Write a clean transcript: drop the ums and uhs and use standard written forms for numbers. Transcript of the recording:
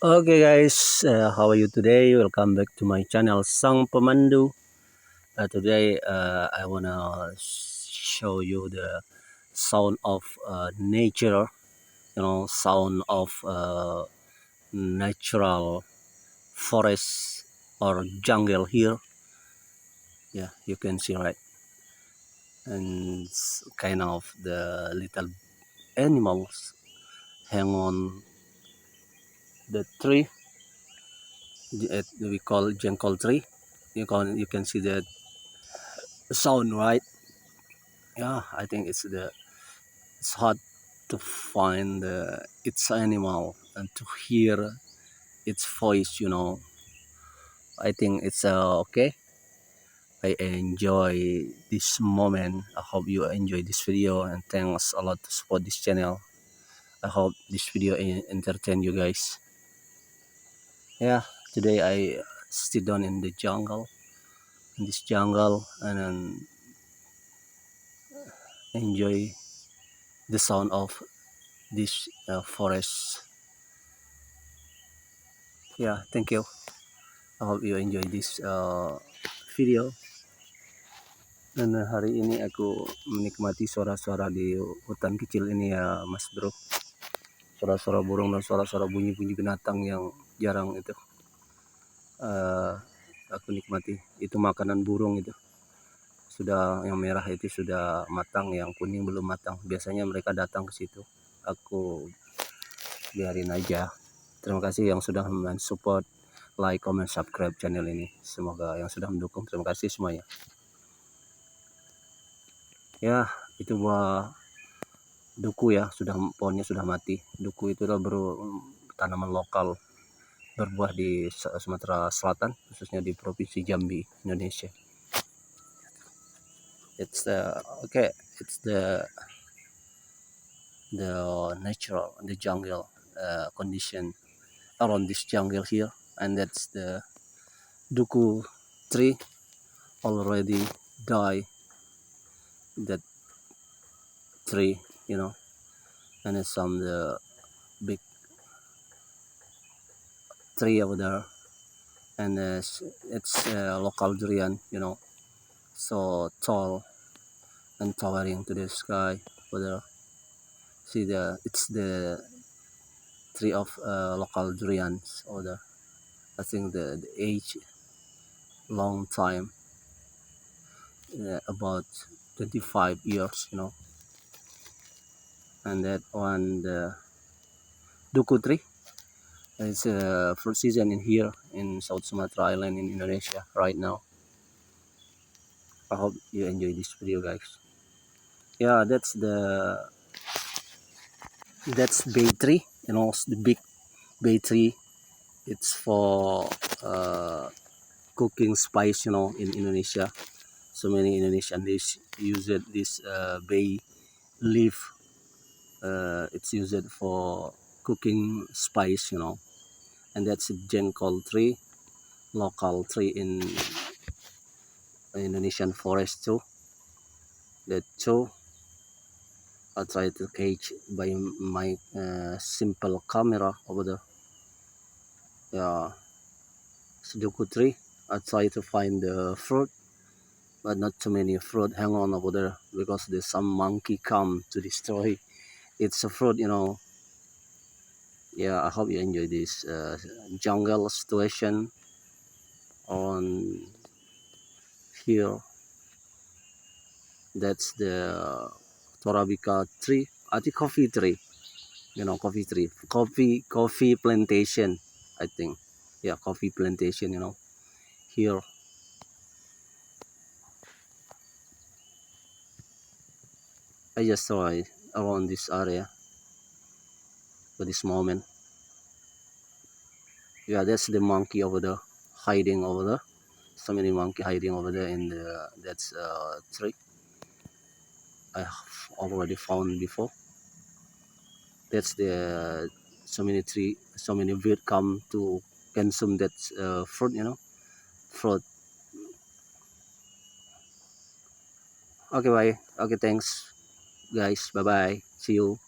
Okay guys, how are you today? Welcome back to my channel Sang Pemandu. Today I wanna show you the sound of nature, sound of natural forest or jungle here. Yeah, you can see right, and kind of the little animals hang on the tree. We call jengkol tree. You can see the sound right. Yeah, I think it's hard to find its animal and to hear its voice. I think it's okay. I enjoy this moment. I hope you enjoy this video, and thanks a lot to support this channel. I hope this video entertain you guys. Yeah, today I sit down in the jungle, in this jungle, and then enjoy the sound of this forest. Yeah, thank you. I hope you enjoy this video. Dan hari ini aku menikmati suara-suara di hutan kecil ini ya Mas Bro. Suara-suara burung dan suara-suara bunyi-bunyi binatang yang jarang itu. Uh, aku nikmati. Itu makanan burung itu. Sudah yang merah itu sudah matang, yang kuning belum matang. Biasanya mereka datang ke situ. Aku biarin aja. Terima kasih yang sudah mensupport, like, comment, subscribe channel ini. Semoga yang sudah mendukung. Terima kasih semuanya. Ya, itu buah duku ya, pohonnya sudah mati. Duku itu adalah tanaman lokal berbuah di Sumatera Selatan, khususnya di Provinsi Jambi, Indonesia. It's okay. It's the natural, the jungle condition around this jungle here, and that's the duku tree already die. That tree, and it's some the big tree over there, and it's local durian, so tall and towering to the sky over there. See it's the tree of local durians over there. I think the age long time, about 25 years, and that one the duku tree. It's a fruit season in here in South Sumatra Island in Indonesia right now. I hope you enjoy this video, guys. Yeah, that's bay tree, the big bay tree. It's for cooking spice, in Indonesia. So many Indonesian dish use this bay leaf. It's used for cooking spice, and that's a jengkol tree, local tree in Indonesian forest too. That too, I try to catch by my simple camera over there. Yeah, Sudoku tree. I try to find the fruit, but not too many fruit hang on over there because there's some monkey come to destroy. It's a fruit, Yeah, I hope you enjoy this jungle situation on here. That's the Torabika tree. I think coffee tree. Coffee tree, coffee plantation. I think, yeah, coffee plantation. Here. I just saw it around this area for this moment. Yeah, that's the monkey over there, hiding over there. So many monkey hiding over there in that's tree. I have already found before. That's the so many tree, so many bird come to consume that fruit. Fruit. Okay, bye. Okay, thanks, guys. Bye bye. See you.